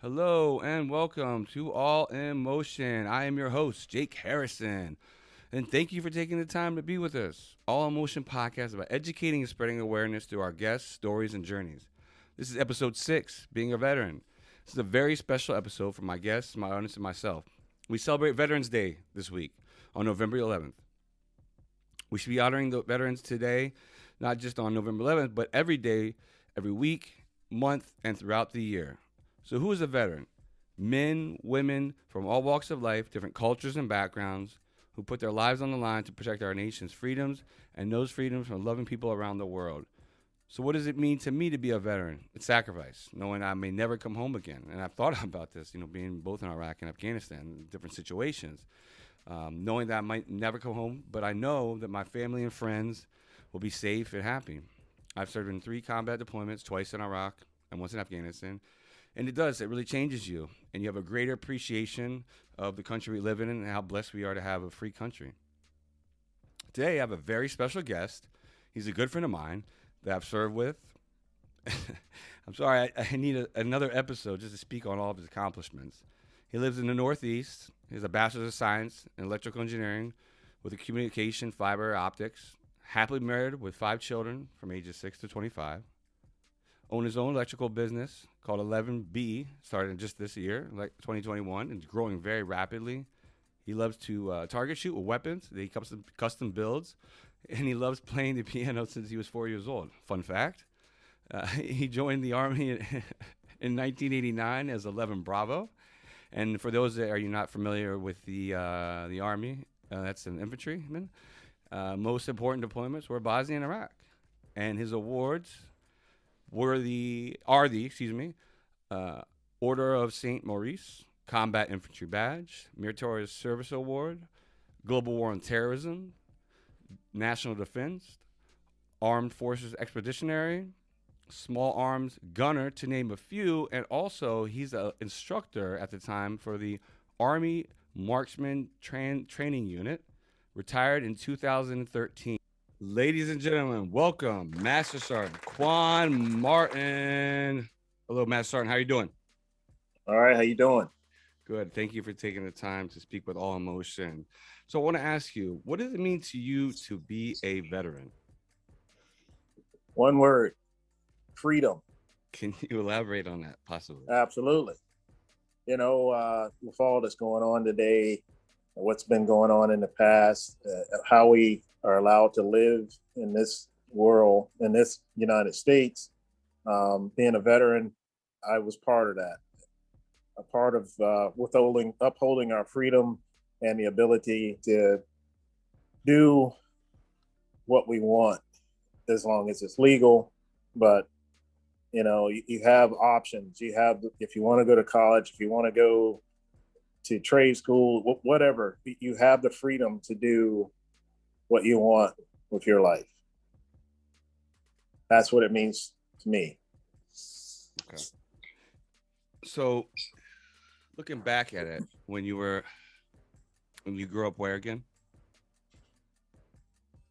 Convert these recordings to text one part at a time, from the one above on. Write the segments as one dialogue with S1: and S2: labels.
S1: Hello and welcome to All in Motion. I am your host, Jake Harrison, and thank you for taking the time to be with us. All in Motion podcast is about educating and spreading awareness through our guests, stories, and journeys. This is episode 6, Being a Veteran. This is a very special episode for my guests, my audience, and myself. We celebrate Veterans Day this week on November 11th. We should be honoring the veterans today, not just on November 11th, but every day, every week, month, and throughout the year. So, who is a veteran? Men, women from all walks of life, different cultures and backgrounds, who put their lives on the line to protect our nation's freedoms and those freedoms from loving people around the world. So, what does it mean to me to be a veteran? It's sacrifice, knowing I may never come home again. And I've thought about this, being both in Iraq and Afghanistan, different situations, knowing that I might never come home, but I know that my family and friends will be safe and happy. I've served in 3 combat deployments, twice in Iraq and once in Afghanistan. And it really changes you. And you have a greater appreciation of the country we live in and how blessed we are to have a free country. Today, I have a very special guest. He's a good friend of mine that I've served with. I'm sorry, I need another episode just to speak on all of his accomplishments. He lives in the Northeast. He has a Bachelor's of Science in Electrical Engineering with a communication, fiber, optics. Happily married with 5 children from ages 6 to 25. Own his own electrical business called 11B, started just this year, like 2021, and growing very rapidly. He loves to target shoot with weapons that he custom builds, and he loves playing the piano since he was 4 years old. Fun fact, he joined the Army in 1989 as 11 Bravo. And for those that are you not familiar with the Army, that's an infantryman. Most important deployments were Bosnia and Iraq. And his awards are the Order of St. Maurice, Combat Infantry Badge, Meritorious Service Award, Global War on Terrorism, National Defense, Armed Forces Expeditionary, Small Arms Gunner, to name a few. And also, he's an instructor at the time for the Army Marksman Training Unit, retired in 2013. Ladies and gentlemen, welcome Master Sergeant Kwan Martin. Hello, Master Sergeant. How are you doing?
S2: All right, how you doing?
S1: Good. Thank you for taking the time to speak with all emotion. So I want to ask you, what does it mean to you to be a veteran?
S2: One word, freedom.
S1: Can you elaborate on that, possibly?
S2: Absolutely. With all that's going on today, what's been going on in the past, how we are allowed to live in this world, in this United States, being a veteran, I was part of that. A part of upholding our freedom and the ability to do what we want as long as it's legal. But you have options. You have, if you want to go to college, if you want to go to trade school, whatever, you have the freedom to do what you want with your life. That's what it means to me.
S1: Okay. So, looking back at it, when you grew up where again?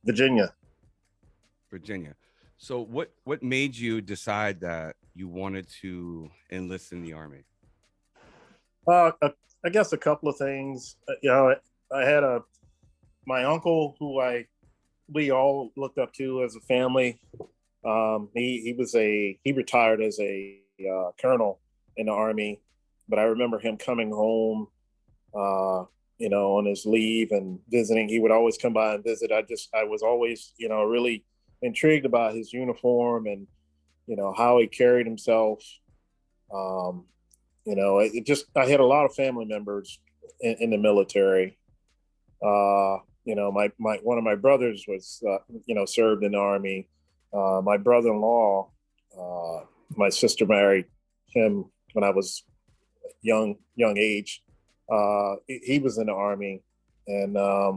S2: Virginia.
S1: Virginia. So, what made you decide that you wanted to enlist in the Army?
S2: I guess a couple of things. I had my uncle who we all looked up to as a family. He retired as a colonel in the Army, but I remember him coming home, on his leave and visiting. He would always come by and visit. I was always, really intrigued about his uniform and, how he carried himself. I had a lot of family members in the military. My one of my brothers was, served in the Army. My brother-in-law, my sister married him when I was young age. He was in the Army, and I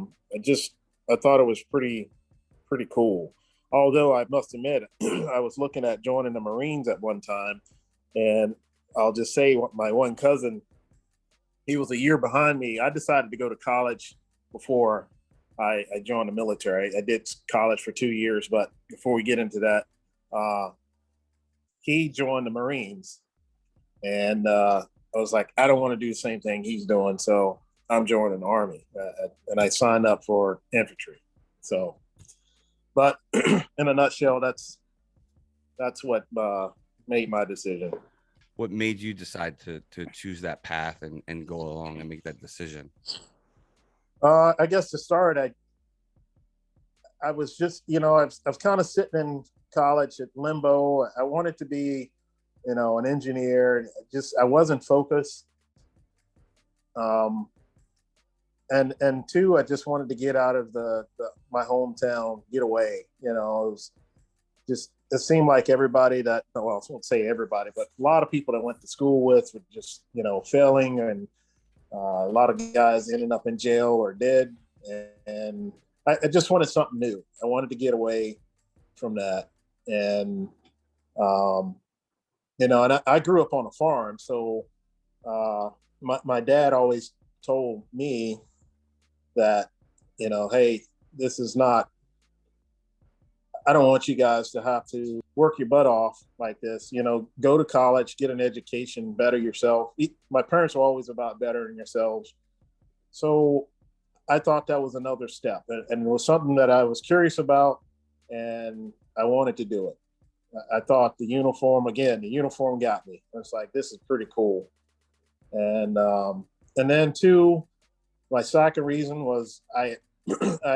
S2: thought it was pretty cool. Although I must admit, I was looking at joining the Marines at one time, and I'll just say my one cousin, he was a year behind me. I decided to go to college before I joined the military. I did college for 2 years, but before we get into that, he joined the Marines, and I was like, I don't want to do the same thing he's doing, so I'm joining the army, and I signed up for infantry. So, but in a nutshell, that's what made my decision.
S1: What made you decide to choose that path and go along and make that decision?
S2: I guess to start, I was just, I was kind of sitting in college at limbo. I wanted to be, an engineer. Just I wasn't focused. Um, and two, I just wanted to get out of the my hometown, get away. It was just it seemed like everybody that well, I won't say everybody, but a lot of people that went to school with were just failing, and a lot of guys ending up in jail or dead. And I just wanted something new. I wanted to get away from that, and and I grew up on a farm, so my dad always told me that hey, this is not, I don't want you guys to have to work your butt off like this. Go to college, get an education, better yourself. My parents were always about bettering yourselves. So I thought that was another step, and it was something that I was curious about, and I wanted to do it. I thought the uniform got me. I was like, this is pretty cool. And then two, my second reason was I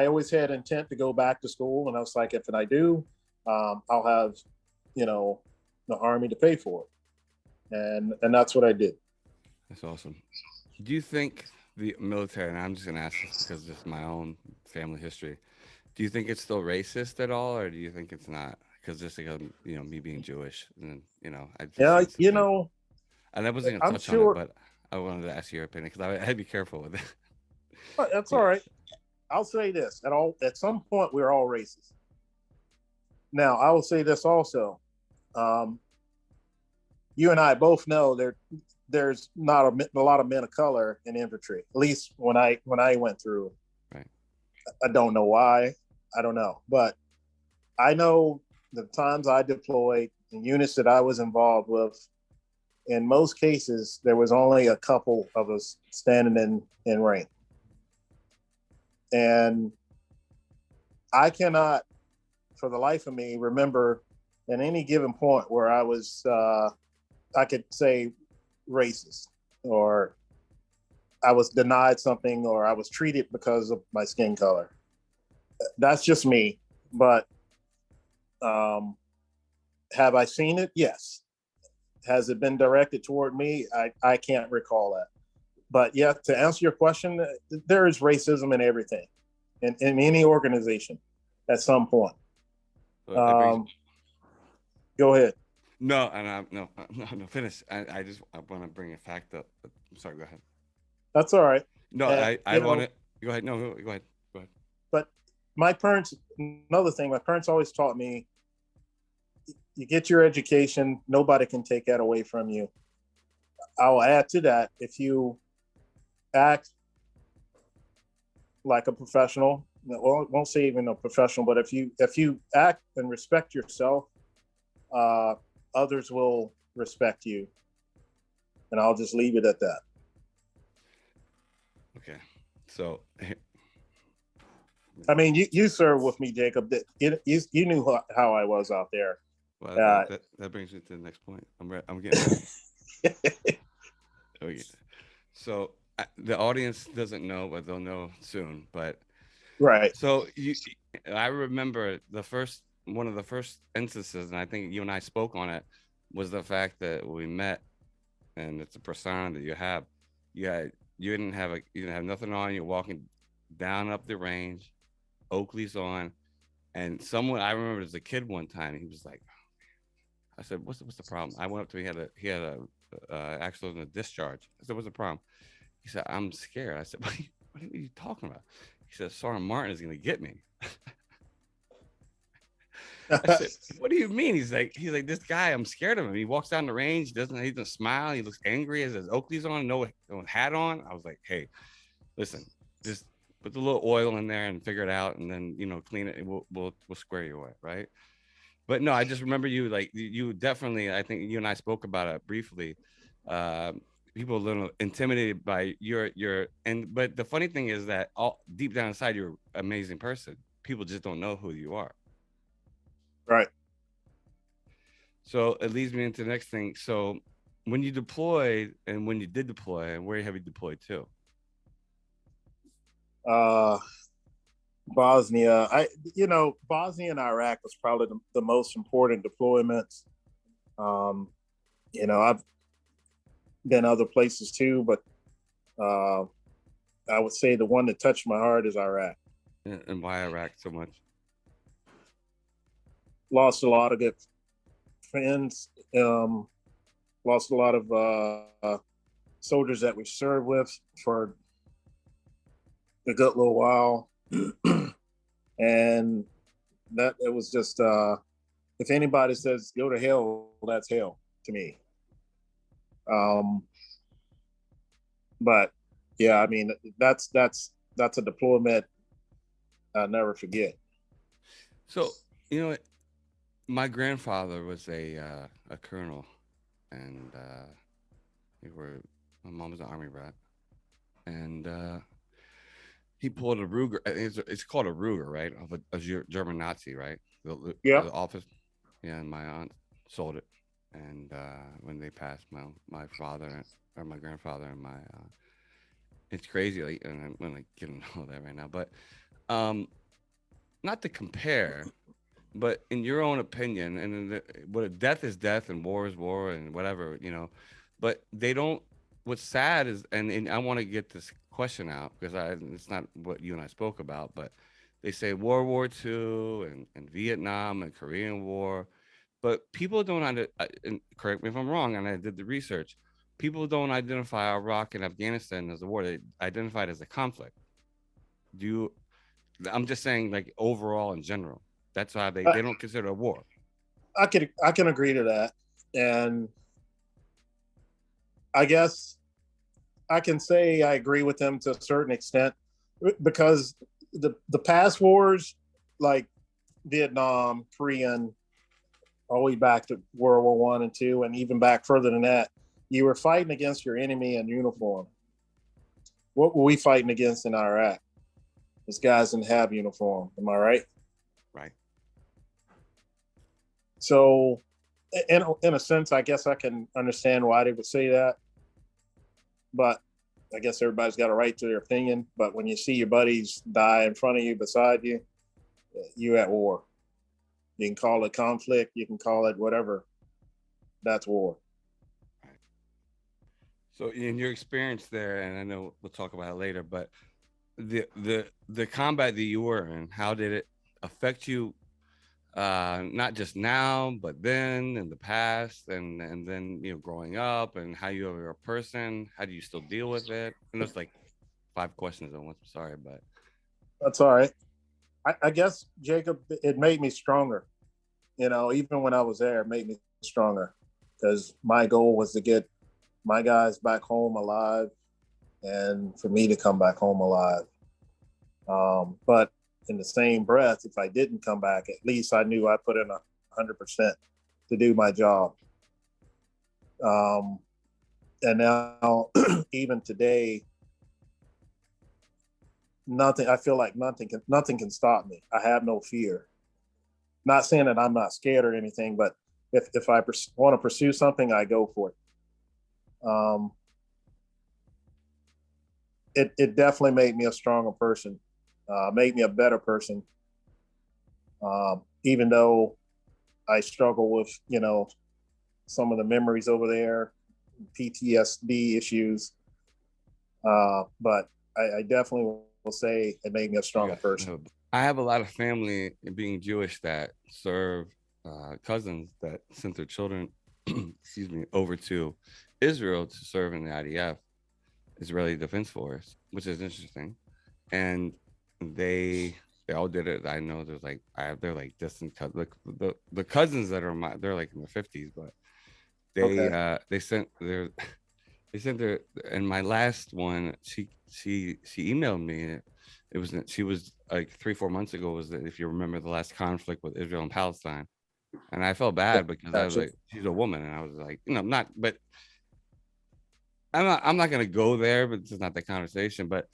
S2: always had intent to go back to school, and I was like, if I do, I'll have, the army to pay for it, and that's what I did.
S1: That's awesome. Do you think the military, and I'm just gonna ask this because this is my own family history, do you think it's still racist at all, or do you think it's not? Because just like me being Jewish, and I just
S2: Yeah,
S1: seen something, and I wasn't gonna
S2: I'm
S1: touch on it,
S2: sure.
S1: but I wanted to ask your opinion because I had to be careful with it.
S2: That's all right. I'll say this: at some point, we're all racist. Now, I will say this also: um, you and I both know there's not a lot of men of color in infantry. At least when I went through.
S1: Right.
S2: I don't know why. I don't know, but I know the times I deployed and units that I was involved with. In most cases, there was only a couple of us standing in rank, and I cannot, for the life of me, remember at any given point where I could say racist, or I was denied something, or I was treated because of my skin color. That's just me. But have I seen it? Yes. Has it been directed toward me? I can't recall that. But yeah, to answer your question, there is racism in everything, in any organization at some point. Go ahead.
S1: No, and no, finish. I just I want to bring a fact up. I'm sorry, go ahead.
S2: That's all right.
S1: No, I want to go ahead. No, go ahead. Go ahead.
S2: But my parents, another thing, my parents always taught me, you get your education, nobody can take that away from you. I'll add to that, if you act like a professional, well, I won't say even a professional, but if you act and respect yourself, others will respect you. And I'll just leave it at that.
S1: Okay. So,
S2: I mean, you served with me, Jacob. You knew how I was out there.
S1: Well, that brings me to the next point. I'm getting. Okay. So the audience doesn't know, but they'll know soon. But
S2: right.
S1: So I remember one of the first instances, and I think you and I spoke on it, was the fact that we met, and it's a persona that you have. You didn't have nothing on. You're walking down up the range, Oakley's on, and someone I remember as a kid one time, he was like, I said, what's the problem? I went up to him, he had a accident in a discharge. I said, what's the problem? He said, I'm scared. I said, what are you talking about? He said, Sergeant Martin is going to get me. I said, what do you mean? He's like, this guy, I'm scared of him. He walks down the range, he doesn't smile. He looks angry, as his Oakley's on, no hat on. I was like, hey, listen, just put the little oil in there and figure it out, and then clean it. We'll square you away, right? But no, I just remember you definitely. I think you and I spoke about it briefly. people a little intimidated by but the funny thing is that all deep down inside you're an amazing person. People just don't know who you are.
S2: Right.
S1: So it leads me into the next thing. So when you deployed and when you did deploy, and where have you deployed to?
S2: Uh, Bosnia. Bosnia and Iraq was probably the most important deployments. Um, I've been other places too, but uh, I would say the one that touched my heart is Iraq.
S1: And why Iraq so much?
S2: Lost a lot of good friends. Lost a lot of soldiers that we served with for a good little while. And that it was just if anybody says go to hell, that's hell to me. But yeah, I mean that's a deployment I'll never forget.
S1: So my grandfather was a colonel, and we were my mom was an army brat, and he pulled a Ruger. It's called a Ruger, right? Of a German Nazi, right?
S2: Yeah.
S1: The office. Yeah, and my aunt sold it, and when they passed, my father or my grandfather and my it's crazy. Like, and I'm gonna get into all that right now, but um, not to compare, but in your own opinion, and what death is death, and war is war, and whatever, but they don't. What's sad is, and I want to get this question out because it's not what you and I spoke about, but they say World War II and Vietnam and Korean War, but people don't and correct me if I'm wrong, and I did the research. People don't identify Iraq and Afghanistan as a war; they identify it as a conflict. Do you? I'm just saying, like overall in general, that's how they don't consider a war.
S2: I can agree to that, and I guess I can say I agree with them to a certain extent because the past wars like Vietnam, Korean, all the way back to World War One and Two, and even back further than that, you were fighting against your enemy in uniform. What were we fighting against in Iraq? These guys didn't have uniform. Am I right?
S1: Right.
S2: So, in a sense, I guess I can understand why they would say that. But I guess everybody's got a right to their opinion. But when you see your buddies die in front of you, beside you, you're at war. You can call it conflict. You can call it whatever. That's war.
S1: So in your experience there, and I know we'll talk about it later, but the combat that you were in, how did it affect you? Not just now, but then in the past, and then growing up, and how you are a person. How do you still deal with it? I know it's like 5 questions at once. I'm sorry, but
S2: That's all right. I guess, Jacob, it made me stronger. Even when I was there, it made me stronger because my goal was to get my guys back home alive and for me to come back home alive. But in the same breath, if I didn't come back, at least I knew I put in 100% to do my job. And now, even today, nothing. I feel like nothing can stop me. I have no fear. Not saying that I'm not scared or anything, but if I want to pursue something, I go for it. It definitely made me a stronger person, made me a better person. Even though I struggle with some of the memories over there, PTSD issues, but I definitely will say it made me a stronger person.
S1: I have a lot of family being Jewish that serve cousins that sent their children, excuse me, over to Israel to serve in the IDF, Israeli Defense Force, which is interesting. And they all did it. I know there's like they're like distant cousins. Like the cousins that are they're like in their 50s, but they sent their they sent their and my last one she emailed me. She was like 3-4 months ago, was that, if you remember, the last conflict with Israel and Palestine, and I felt bad because I was like, she's a woman, and I was like, not, but I'm not gonna go there, but it's just not the conversation. But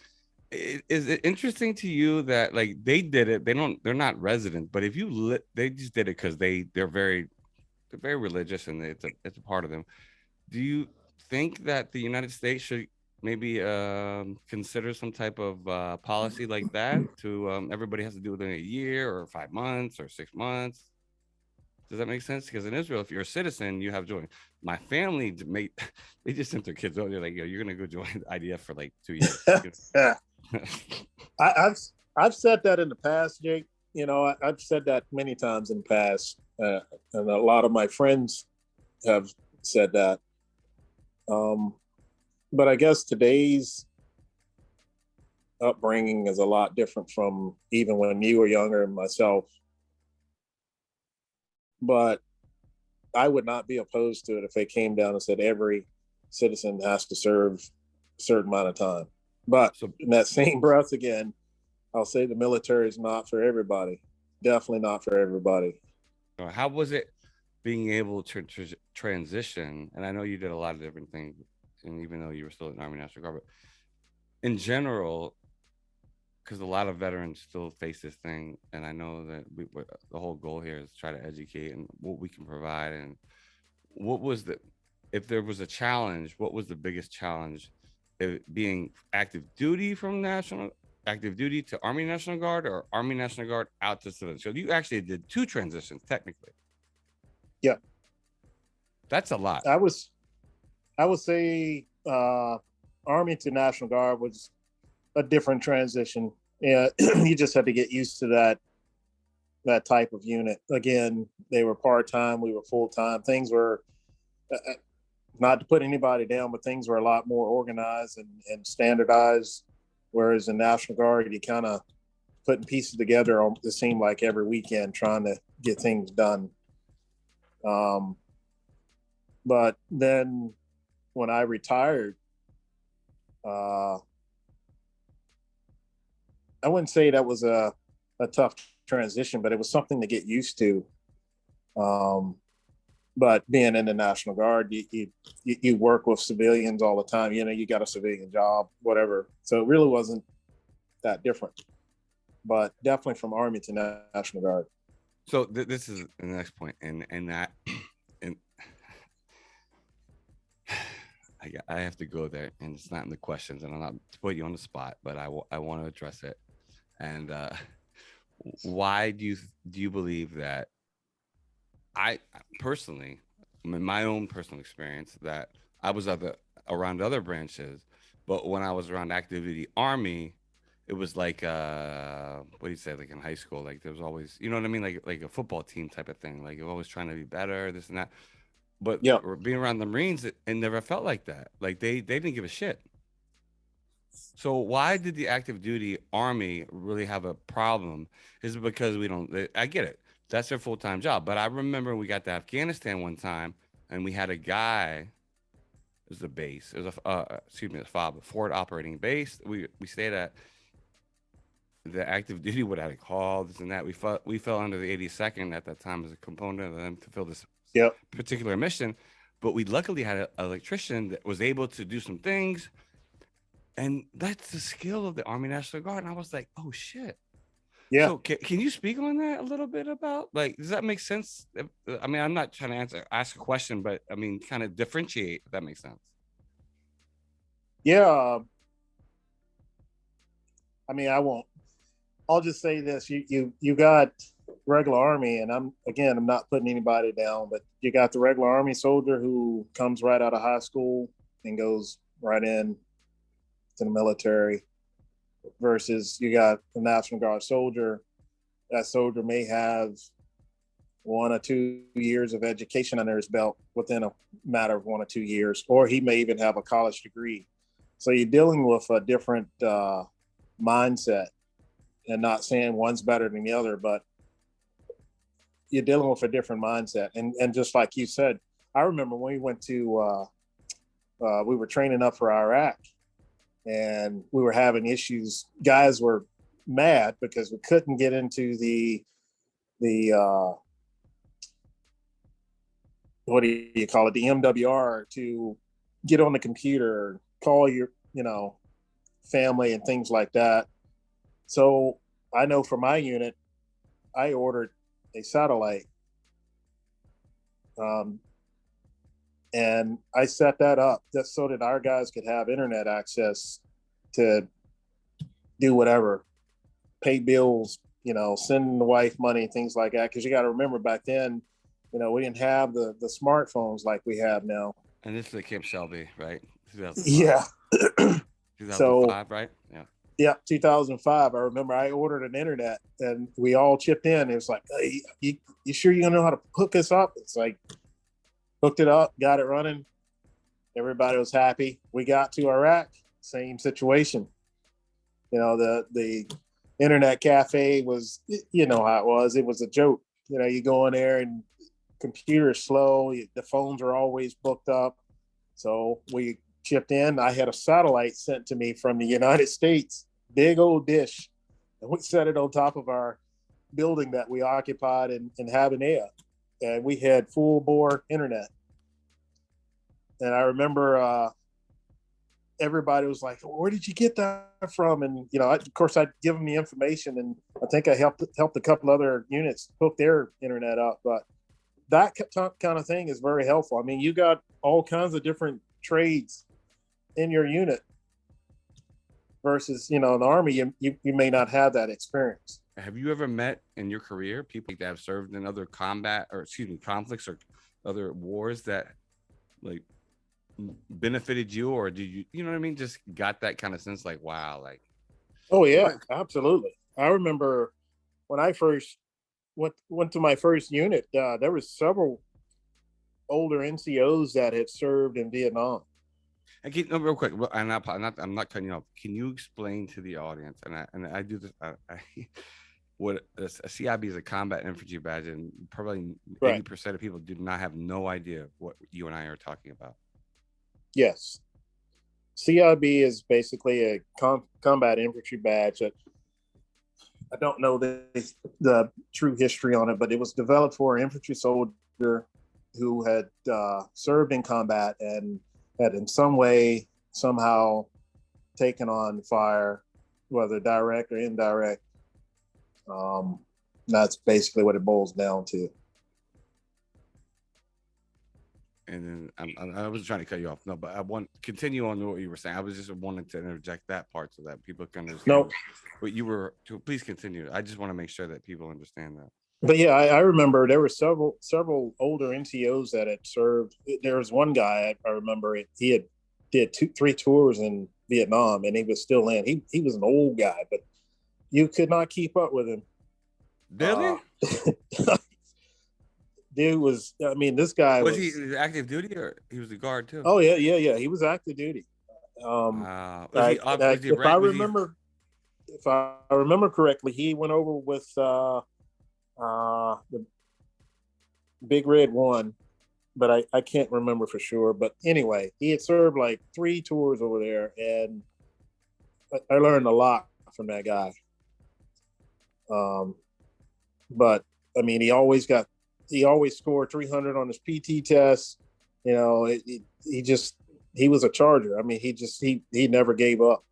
S1: is it interesting to you that like they did it? They're not resident, but if they just did it because they're very religious and it's a part of them. Do you think that the United States should maybe consider some type of policy like that to everybody has to do within a year or 5 months or 6 months? Does that make sense? Because in Israel, if you're a citizen, you have joined. My family made they just sent their kids over. They're like, yo, you're gonna go join the IDF for like 2 years.
S2: I, I've I've said that in the past, Jake. I've said that many times in the past, and a lot of my friends have said that. Um, but I guess today's upbringing is a lot different from even when you were younger and myself. But I would not be opposed to it if they came down and said every citizen has to serve a certain amount of time. But
S1: So,
S2: in that same breath, again, I'll say the military is not for everybody. Definitely not for everybody.
S1: how was it being able to transition? And I know you did a lot of different things, and even though you were still in Army National Guard, but in general, because a lot of veterans still face this thing, and I know that the whole goal here is to try to educate and what we can provide. And what was the, if there was a challenge, what was the biggest challenge? Being active duty from national active duty to Army National Guard or Army National Guard out to civilian. So you actually did two transitions technically.
S2: Yeah,
S1: That's a lot.
S2: I would say Army to National Guard was a different transition. Yeah, you just had to get used to that type of unit. Again, they were part time, we were full time. Things were not to put anybody down, but things were a lot more organized and standardized. Whereas in National Guard, you kind of putting pieces together. It seemed like every weekend trying to get things done. But then when I retired, uh, I wouldn't say that was a tough transition, but it was something to get used to. Um, but being in the National Guard, you work with civilians all the time. You got a civilian job, whatever. So it really wasn't that different. But definitely from Army to National Guard.
S1: So this is the next point, and that, and I have to go there, and it's not in the questions, and I'm not to put you on the spot, but I want to address it. And why do you believe that I personally, in my own personal experience, that I was around other branches, but when I was around active duty Army, it was like what do you say, like in high school, like there was always, you know what I mean, like a football team type of thing, like you're always trying to be better, this and that. But
S2: Yeah.
S1: being around the Marines, it never felt like that. Like they didn't give a shit. So why did the active duty Army really have a problem? Is it because we don't? I get it. That's their full time job. But I remember we got to Afghanistan one time, and we had a guy. It was a base. It was excuse me, a FOB, forward operating base. We stayed at the active duty. What I call this and that. We fell under the 82nd at that time as a component of them to fill this
S2: Yep.
S1: particular mission. But we luckily had an electrician that was able to do some things. And that's the skill of the Army National Guard. And I was like, oh shit.
S2: Yeah.
S1: So can you speak on that a little bit about, like, does that make sense? I mean, I'm not trying to ask a question, but I mean, kind of differentiate, if that makes sense.
S2: Yeah. I mean, I won't. I'll just say this: you got regular Army, and I'm not putting anybody down, but you got the regular Army soldier who comes right out of high school and goes right in to the military, versus you got the National Guard soldier. That soldier may have 1 or 2 years of education under his belt within a matter of 1 or 2 years, or he may even have a college degree. So you're dealing with a different mindset, and not saying one's better than the other, but you're dealing with a different mindset. And just like you said, I remember when we went to, we were training up for Iraq, and we were having issues. Guys were mad because we couldn't get into the what do you call it, the MWR to get on the computer, call your, family and things like that. So I know for my unit, I ordered a satellite, um, and I set that up just so that our guys could have internet access to do whatever, pay bills, send the wife money, things like that. Because you got to remember back then, we didn't have the smartphones like we have now.
S1: And this is the Camp Shelby, right? 2005.
S2: Yeah. So
S1: 2005, right? Yeah.
S2: yeah, 2005. I remember I ordered an internet and we all chipped in. It was like, hey, you sure you're gonna know how to hook this up? It's like, hooked it up, got it running. Everybody was happy. We got to Iraq, same situation. The internet cafe was, how it was. It was a joke. You go in there and computer's slow. The phones are always booked up. So we chipped in. I had a satellite sent to me from the United States, big old dish, and we set it on top of our building that we occupied in Habanea, and we had full bore internet. And I remember everybody was like, "Where did you get that from?" And of course, I'd give them the information, and I think I helped a couple other units hook their internet up. But that kind of thing is very helpful. I mean, you got all kinds of different trades in your unit versus in the Army, you may not have that experience.
S1: Have you ever met in your career people that have served in other conflicts or other wars that like benefited you, or did you know what I mean, just got that kind of sense like, wow, like?
S2: Oh yeah, absolutely. I remember when I first went to my first unit, there was several older NCOs that had served in Vietnam.
S1: And real quick, I'm not cutting you off. Can you explain to the audience, and I do this, what a CIB is, a combat infantry badge, and probably 80% of people do not have no idea what you and I are talking about.
S2: Yes. CIB is basically a combat infantry badge that I don't know the true history on it, but it was developed for an infantry soldier who had served in combat and had in some way, somehow taken on fire, whether direct or indirect. That's basically what it boils down to.
S1: And then I wasn't trying to cut you off. No, but I want to continue on what you were saying. I was just wanting to interject that part so that people can understand.
S2: No.
S1: But you were to please continue. I just want to make sure that people understand that.
S2: But yeah, I remember there were several older NCOs that had served. There was one guy I remember he did 3 tours in Vietnam, and he was still in. He was an old guy, but you could not keep up with him.
S1: Really?
S2: Dude was, I mean, this guy
S1: was he active duty or he was a guard too?
S2: Oh yeah. He was active duty. If I remember correctly, he went over with the Big Red One, but I can't remember for sure. But anyway, he had served like 3 tours over there, and I learned a lot from that guy. But I mean, he always scored 300 on his PT test. He was a charger. I mean, he never gave up.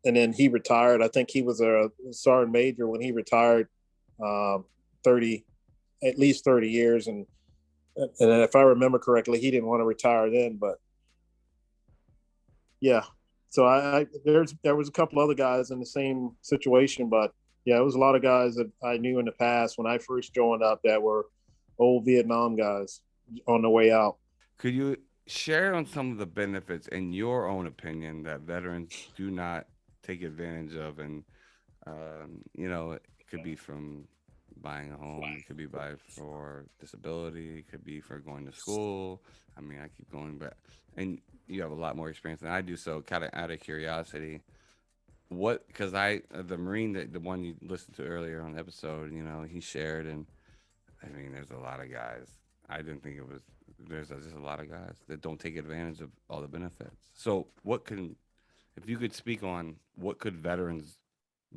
S2: And then he retired. I think he was a sergeant major when he retired, at least 30 years. And if I remember correctly, he didn't want to retire then, but yeah. So there was a couple other guys in the same situation, but yeah, it was a lot of guys that I knew in the past when I first joined up that were old Vietnam guys on the way out.
S1: Could you share on some of the benefits, in your own opinion, that veterans do not take advantage of? And, it could be from buying a home, it could be for disability, it could be for going to school. I mean, I keep going back. And you have a lot more experience than I do, so kind of out of curiosity, because the Marine, the one you listened to earlier on the episode, he shared, and I mean, there's a lot of guys. I didn't think it was, there's just a lot of guys that don't take advantage of all the benefits. So if you could speak on what could veterans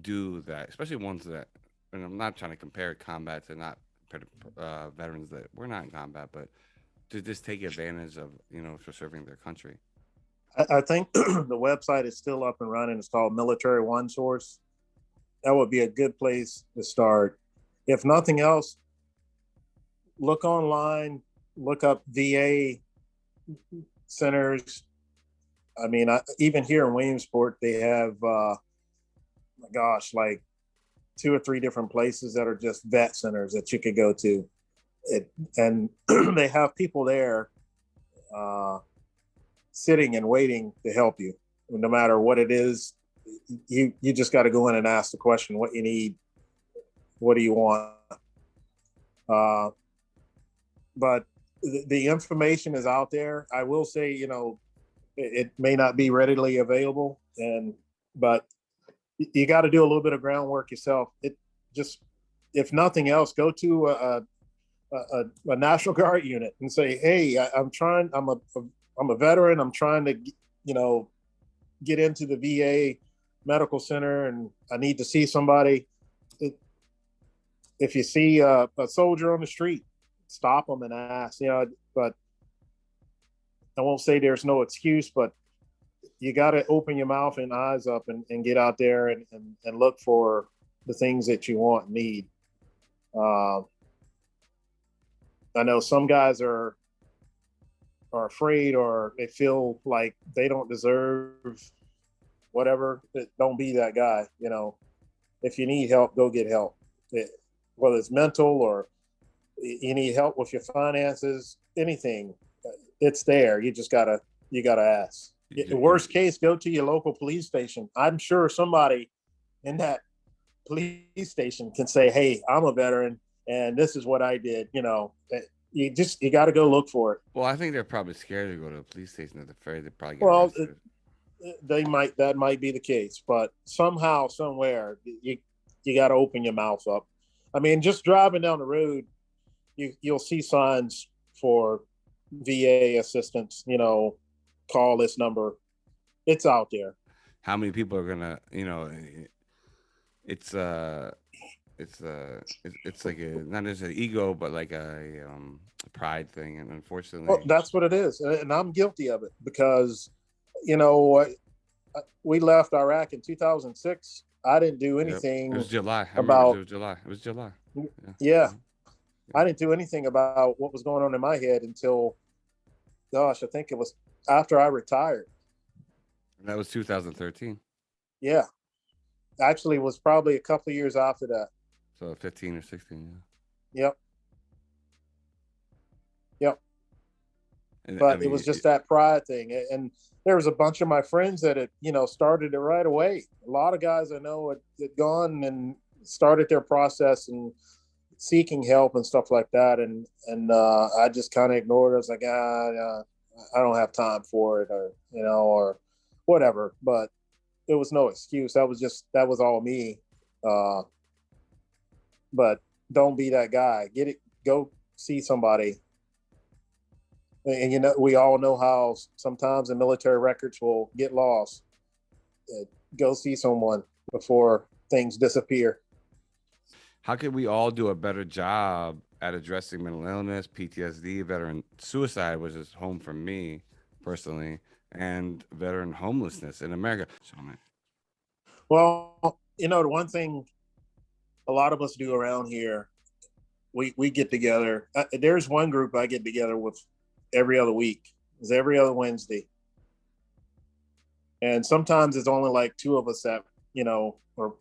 S1: do that, especially ones that, and I'm not trying to compare combat to not veterans that were not in combat, but to just take advantage of, for serving their country.
S2: I think the website is still up and running. It's called Military One Source. That would be a good place to start. If nothing else, look online, look up VA centers. I mean, even here in Williamsport, they have, my gosh, like 2 or 3 different places that are just vet centers that you could go to. And they have people there sitting and waiting to help you. No matter what it is, you just got to go in and ask the question, what you need, what do you want? But the information is out there. I will say, it may not be readily available, but you got to do a little bit of groundwork yourself. It just, if nothing else, go to a National Guard unit and say, hey, I'm a veteran. I'm trying to, get into the VA medical center, and I need to see somebody. If you see a soldier on the street, stop them and ask, but I won't say there's no excuse, but you got to open your mouth and eyes up and get out there and look for the things that you want and need. I know some guys are afraid, or they feel like they don't deserve whatever. Don't be that guy. If you need help, go get help. Whether it's mental or you need help with your finances, anything, it's there. You gotta ask. Worst case, go to your local police station. I'm sure somebody in that police station can say, hey, I'm a veteran and this is what I did. You got to go look for it.
S1: Well, I think they're probably scared to go to a police station. They're afraid they probably get
S2: Well,
S1: arrested.
S2: that might be the case, but somehow, somewhere, you got to open your mouth up. I mean, just driving down the road, you'll see signs for VA assistance. Call this number. It's out there.
S1: How many people are gonna, it's like a not necessarily ego, but like a pride thing, and unfortunately,
S2: Well, that's what it is, and I'm guilty of it because, we left Iraq in 2006. I didn't do anything.
S1: It was July. I
S2: about.
S1: Remember it was July. It was July.
S2: Yeah. I didn't do anything about what was going on in my head until, gosh, I think it was after I retired.
S1: That was 2013.
S2: Yeah. Actually, it was probably a couple of years after that.
S1: So 15 or 16.
S2: Yeah. Yep. Yep.
S1: And,
S2: but it was just that pride thing. And there was a bunch of my friends that had, started it right away. A lot of guys I know had gone and started their process and seeking help and stuff like that. And I just kind of ignored it. I was like, I don't have time for it, or whatever. But it was no excuse. That was all me. But don't be that guy. Go see somebody. And we all know how sometimes the military records will get lost. Go see someone before things disappear.
S1: How could we all do a better job at addressing mental illness, PTSD, veteran suicide, which is home for me personally, and veteran homelessness in America?
S2: Well, the one thing a lot of us do around here, we get together. There's one group I get together with every other week. It's every other Wednesday. And sometimes it's only like 2 of us that, or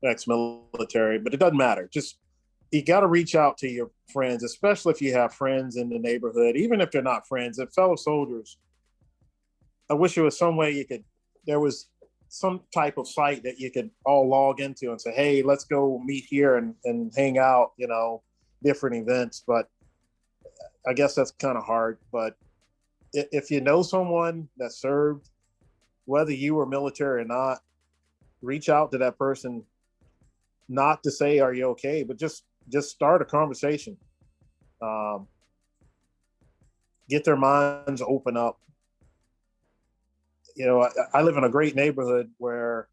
S2: ex-military, but it doesn't matter. Just, you got to reach out to your friends, especially if you have friends in the neighborhood, even if they're not friends, they're fellow soldiers. I wish there was some way there was some type of site that you could all log into and say, hey, let's go meet here and hang out, different events. But I guess that's kind of hard. But if you know someone that served, whether you were military or not, reach out to that person, not to say, are you okay? But just start a conversation. Get their minds open up. I live in a great neighborhood where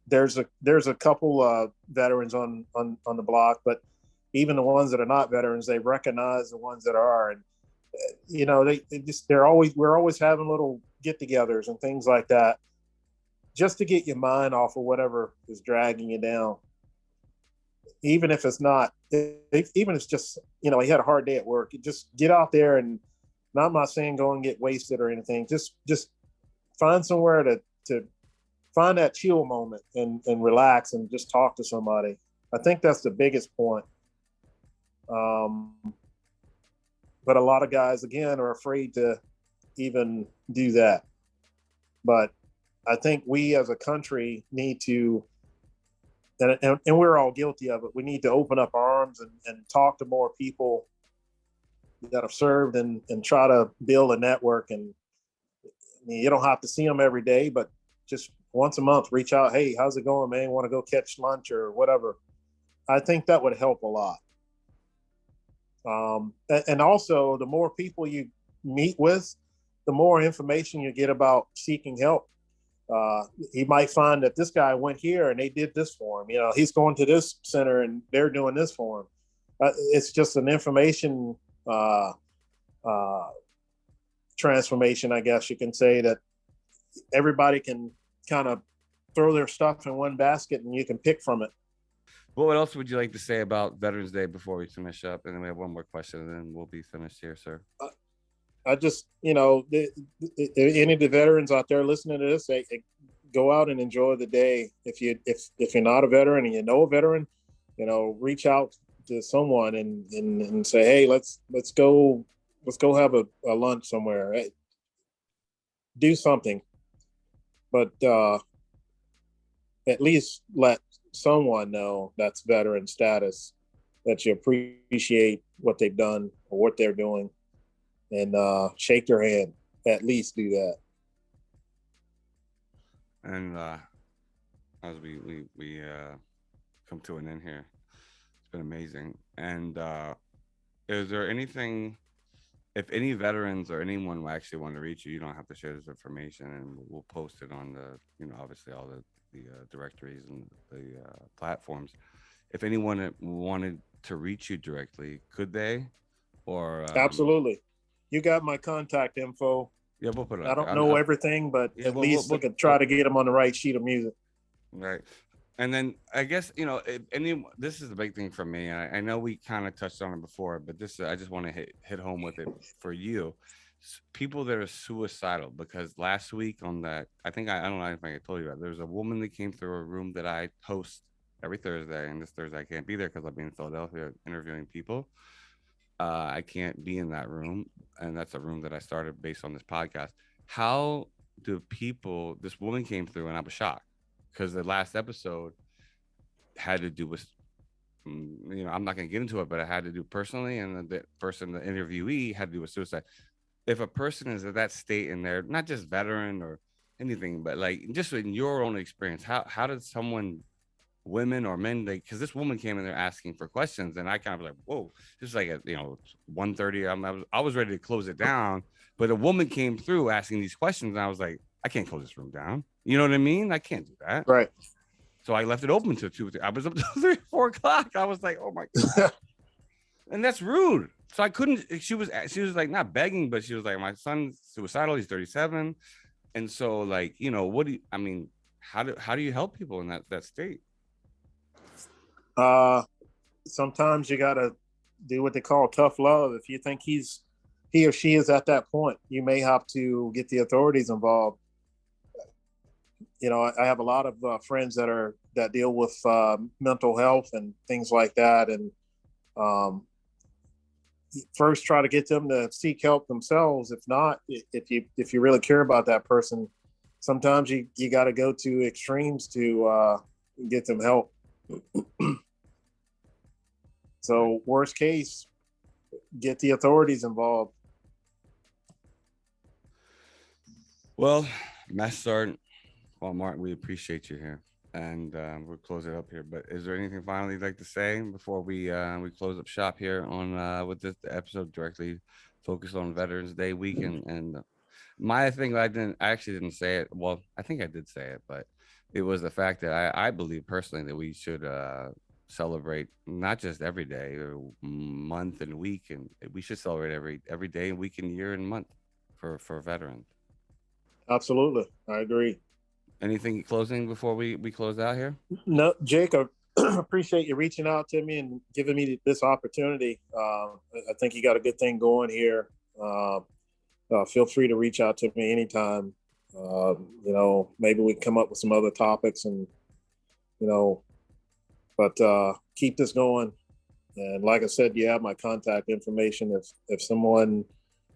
S2: there's a couple veterans on the block, but even the ones that are not veterans, they recognize the ones that are. And, you know, we're always having little get togethers and things like that just to get your mind off of whatever is dragging you down. Even if it's not, even if it's just, you know, he had a hard day at work, just get out there and, I'm not saying go and get wasted or anything. Just find somewhere to find that chill moment and relax and just talk to somebody. I think that's the biggest point. But a lot of guys, again, are afraid to even do that. But I think we as a country need to, and we're all guilty of it, we need to open up our arms and talk to more people that have served and try to build a network. And I mean, you don't have to see them every day, but just once a month, reach out. Hey, how's it going, man? Want to go catch lunch or whatever? I think that would help a lot. And also, the more people you meet with, the more information you get about seeking help. He might find that this guy went here and they did this for him. You know, he's going to this center and they're doing this for him. It's just an information transformation, I guess you can say, that everybody can kind of throw their stuff in one basket and you can pick from it.
S1: Well, what else would you like to say about Veterans Day before we finish up? And then we have one more question and then we'll be finished here, sir.
S2: I just, you know, any of the veterans out there listening to this, go out and enjoy the day. If you're not a veteran and you know a veteran, you know, reach out to someone and say, hey, let's go have a lunch somewhere. Do something, but at least let someone know that's veteran status, that you appreciate what they've done or what they're doing, and shake their hand. At least do that.
S1: And as we come to an end here, it's been amazing. And is there anything, if any veterans or anyone will actually want to reach you, you don't have to share this information, and we'll post it on the, you know, obviously all the directories and the platforms. If anyone wanted to reach you directly, could they? Or
S2: absolutely, you got my contact info.
S1: Yeah, we'll put it.
S2: I don't know everything, but at least I could try to get them on the right sheet of music.
S1: Right. And then I guess, you know, this is the big thing for me. And I know we kind of touched on it before, but I just want to hit home with it for you. People that are suicidal, because last week on that, I don't know if I told you about, there's a woman that came through a room that I host every Thursday, and this Thursday I can't be there because I'll be in Philadelphia interviewing people. I can't be in that room, and that's a room that I started based on this podcast. How do people, this woman came through and I was shocked because the last episode had to do with, you know, I'm not going to get into it, but it had to do personally, and the interviewee had to do with suicide. If a person is at that state and they're not just veteran or anything, but like just in your own experience, how did someone, women or men, because this woman came in there asking for questions, and I kind of like, whoa, this is like at 1:30. I was ready to close it down, but a woman came through asking these questions, and I was like, I can't close this room down. You know what I mean? I can't do that.
S2: Right.
S1: So I left it open till 2 or 3. I was up till 3 or 4 o'clock. I was like, oh my god, and that's rude. So I couldn't. She was like not begging, but she was like, my son's suicidal. He's 37, and so like, you know, how do you help people in that state?
S2: Sometimes you got to do what they call tough love. If you think he or she is at that point, you may have to get the authorities involved. You know, I have a lot of friends that deal with mental health and things like that, and first try to get them to seek help themselves. If not, if you really care about that person, sometimes you got to go to extremes to get them help. So worst case, get the authorities involved.
S1: Well, Master Sergeant Kwan Martin, we appreciate you here, and we'll close it up here. But is there anything finally you'd like to say before we close up shop here on with this episode directly focused on Veterans Day week? And my thing, I actually didn't say it. Well, I think I did say it, but it was the fact that I believe personally that we should celebrate not just every day or month and week, and we should celebrate every day and week and year and month for veterans.
S2: Absolutely, I agree.
S1: Anything closing before we close out here?
S2: No, Jacob, appreciate you reaching out to me and giving me this opportunity. I think you got a good thing going here. Feel free to reach out to me anytime. Maybe we can come up with some other topics and, you know, but keep this going. And like I said, you have my contact information. If someone,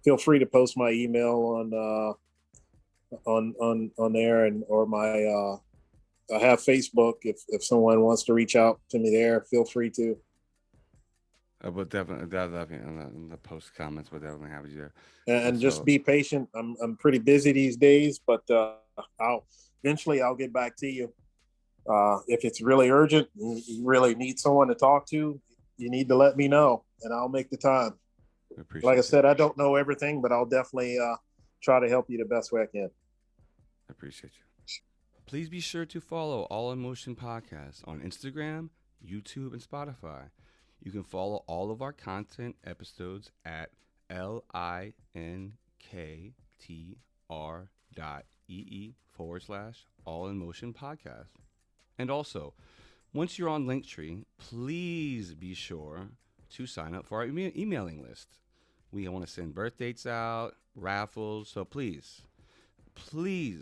S2: feel free to post my email on there, and or my I have Facebook. If someone wants to reach out to me there, feel free to.
S1: But definitely in the post comments, we'll definitely have you there.
S2: And just
S1: So
S2: be patient. I'm pretty busy these days, but I'll get back to you. If it's really urgent, you really need someone to talk to, you need to let me know, and I'll make the time. Like I said, I don't know everything, but I'll definitely try to help you the best way I can.
S1: I appreciate you. Please be sure to follow All in Motion Podcast on Instagram, YouTube, and Spotify. You can follow all of our content episodes at linktr.ee/All in Motion Podcast. And also, once you're on Linktree, please be sure to sign up for our emailing list. We want to send birth dates out, raffles, so please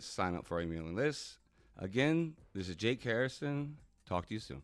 S1: sign up for our emailing list. Again, this is Jake Harrison. Talk to you soon.